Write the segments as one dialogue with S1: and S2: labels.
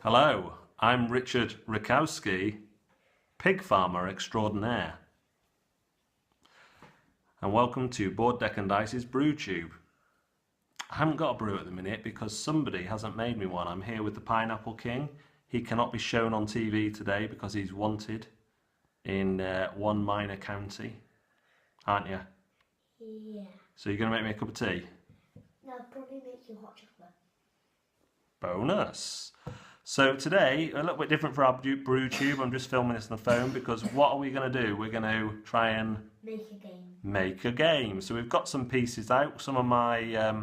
S1: Hello, I'm Richard Rakowski, pig farmer extraordinaire, and welcome to Board Deck and Dice's BrewTube. I haven't got a brew at the minute because somebody hasn't made me one. I'm here with the Pineapple King. He cannot be shown on TV today because he's wanted in one minor county, aren't you?
S2: Yeah.
S1: So you're going to make me a cup of tea?
S2: No, I'll probably make you hot chocolate.
S1: Bonus! So today, a little bit different for our BrewTube. I'm just filming this on the phone because what are we going to do? We're going to try and make a game. So we've got some pieces out, some of my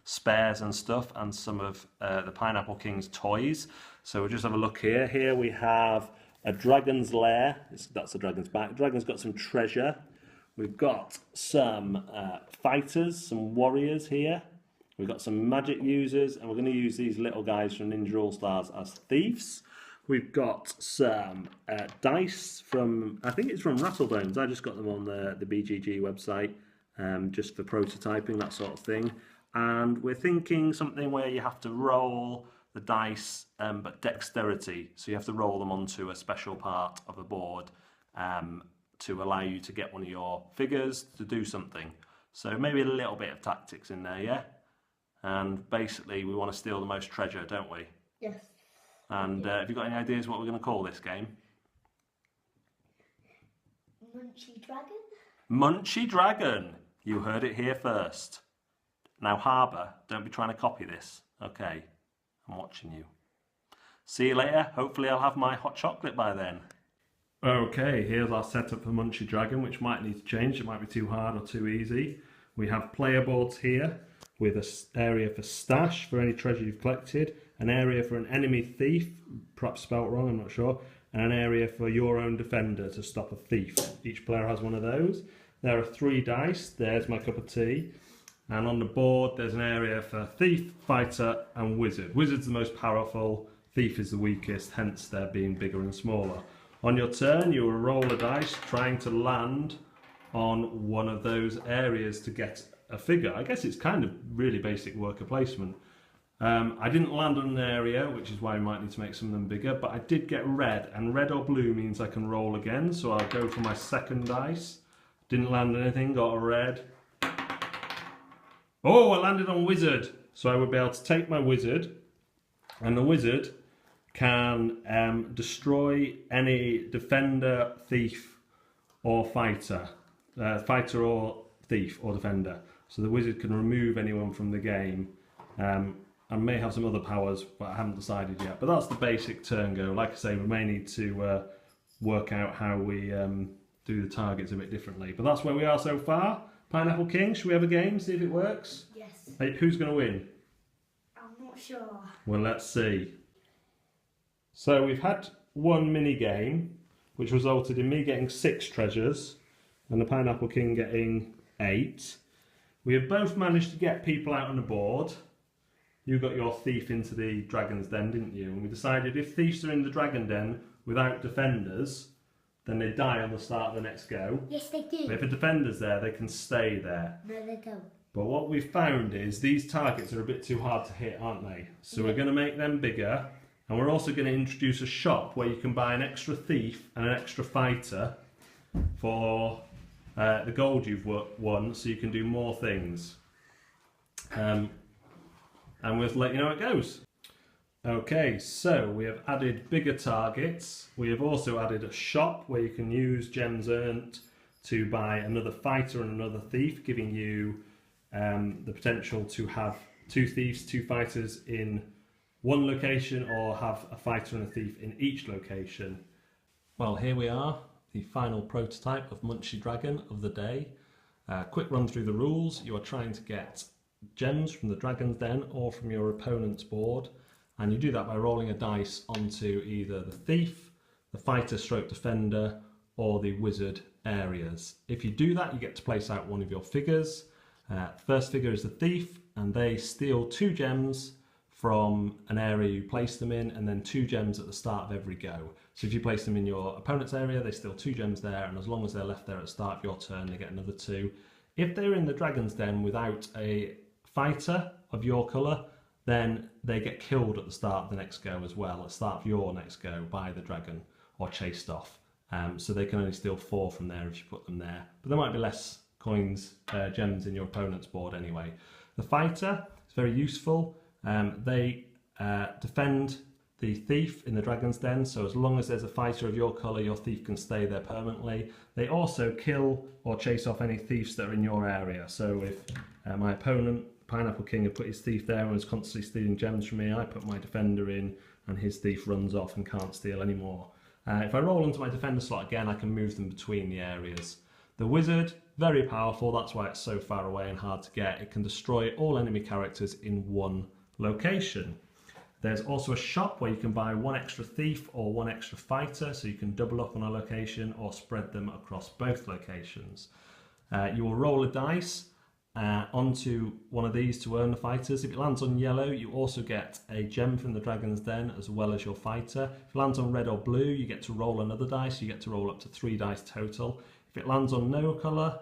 S1: spares and stuff, and some of the Pineapple King's toys. So we'll just have a look here. Here we have a dragon's lair. That's the dragon's back. Dragon's got some treasure. We've got some fighters, some warriors here. We've got some magic users, and we're going to use these little guys from Ninja All-Stars as thieves. We've got some dice from, I think it's from Rattledones. I just got them on the BGG website, just for prototyping, that sort of thing. And we're thinking something where you have to roll the dice, but dexterity. So you have to roll them onto a special part of a board to allow you to get one of your figures to do something. So maybe a little bit of tactics in there, yeah? And basically we want to steal the most treasure, don't we?
S2: Yes.
S1: And have you got any ideas what we're going to call this game?
S2: Munchy Dragon?
S1: Munchy Dragon! You heard it here first. Now Harbour, don't be trying to copy this. Okay, I'm watching you. See you later. Hopefully I'll have my hot chocolate by then. Okay, here's our setup for Munchy Dragon, which might need to change. It might be too hard or too easy. We have player boards here with an area for stash for any treasure you've collected, an area for an enemy thief, perhaps spelt wrong, I'm not sure, and an area for your own defender to stop a thief. Each player has one of those. There are 3 dice. There's my cup of tea. And on the board there's an area for thief, fighter and wizard. Wizard's the most powerful, thief is the weakest, hence they're being bigger and smaller. On your turn you will roll a dice trying to land on one of those areas to get a figure. I guess it's kind of really basic worker placement. I didn't land on an area, which is why I might need to make some of them bigger, but I did get red, and red or blue means I can roll again, so I'll go for my second dice. Didn't land anything, got a red. Oh, I landed on wizard, so I would be able to take my wizard, and the wizard can destroy any defender, thief or fighter. Fighter or thief or defender. So the wizard can remove anyone from the game. I may have some other powers, but I haven't decided yet. But that's the basic turn go. Like I say, we may need to work out how we do the targets a bit differently. But that's where we are so far. Pineapple King, should we have a game, see if it works?
S2: Yes.
S1: Hey, who's going to win?
S2: I'm not sure.
S1: Well, let's see. So we've had one mini game, which resulted in me getting 6 treasures and the Pineapple King getting 8. We have both managed to get people out on the board. You got your thief into the dragon's den, didn't you? And we decided if thieves are in the dragon den without defenders, then they die on the start of the next go.
S2: Yes, they do.
S1: But if a defender's there, they can stay there.
S2: No, they don't.
S1: But what we've found is these targets are a bit too hard to hit, aren't they? So we're going to make them bigger, and we're also going to introduce a shop where you can buy an extra thief and an extra fighter for the gold you've won, so you can do more things. And we'll let you know how it goes. Okay, so we have added bigger targets. We have also added a shop where you can use gems earned to buy another fighter and another thief, giving you the potential to have 2 thieves, 2 fighters in one location, or have a fighter and a thief in each location. Well, here we are, the final prototype of Munchy Dragon of the day. Quick run through the rules. You are trying to get gems from the dragon's den or from your opponent's board, and you do that by rolling a dice onto either the thief, the fighter stroke defender, or the wizard areas. If you do that, you get to place out one of your figures. First figure is the thief, and they steal 2 gems from an area you place them in, and then 2 gems at the start of every go. So if you place them in your opponent's area, they steal 2 gems there, and as long as they're left there at the start of your turn, they get another 2. If they're in the dragon's den without a fighter of your colour, then they get killed at the start of the next go as well, at the start of your next go by the dragon, or chased off. So they can only steal 4 from there if you put them there. But there might be less coins, gems in your opponent's board anyway. The fighter is very useful. They defend the thief in the dragon's den, so as long as there's a fighter of your colour, your thief can stay there permanently. They also kill or chase off any thieves that are in your area. So if my opponent, Pineapple King, had put his thief there and was constantly stealing gems from me, I put my defender in and his thief runs off and can't steal anymore. If I roll into my defender slot again, I can move them between the areas. The wizard, very powerful, that's why it's so far away and hard to get. It can destroy all enemy characters in one location. There's also a shop where you can buy 1 extra thief or 1 extra fighter, so you can double up on a location or spread them across both locations. You will roll a dice onto one of these to earn the fighters. If it lands on yellow, you also get a gem from the dragon's den as well as your fighter. If it lands on red or blue, you get to roll another dice. You get to roll up to 3 dice total. If it lands on no colour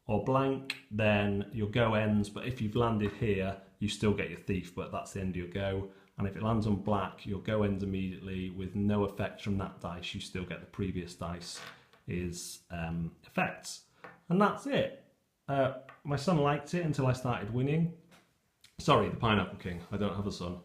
S1: or blank, then your go ends, but if you've landed here, you still get your thief, but that's the end of your go. And if it lands on black, your go ends immediately with no effect from that dice. You still get the previous dice is effects. And that's it. My son liked it until I started winning. Sorry, the Pineapple King. I don't have a son.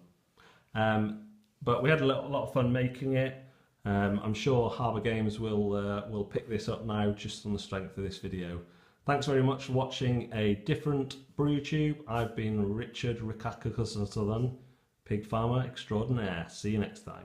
S1: But we had a lot of fun making it. I'm sure Harbour Games will pick this up now just on the strength of this video. Thanks very much for watching a different BrewTube. I've been Richardakinson, Pig Farmer Extraordinaire. See you next time.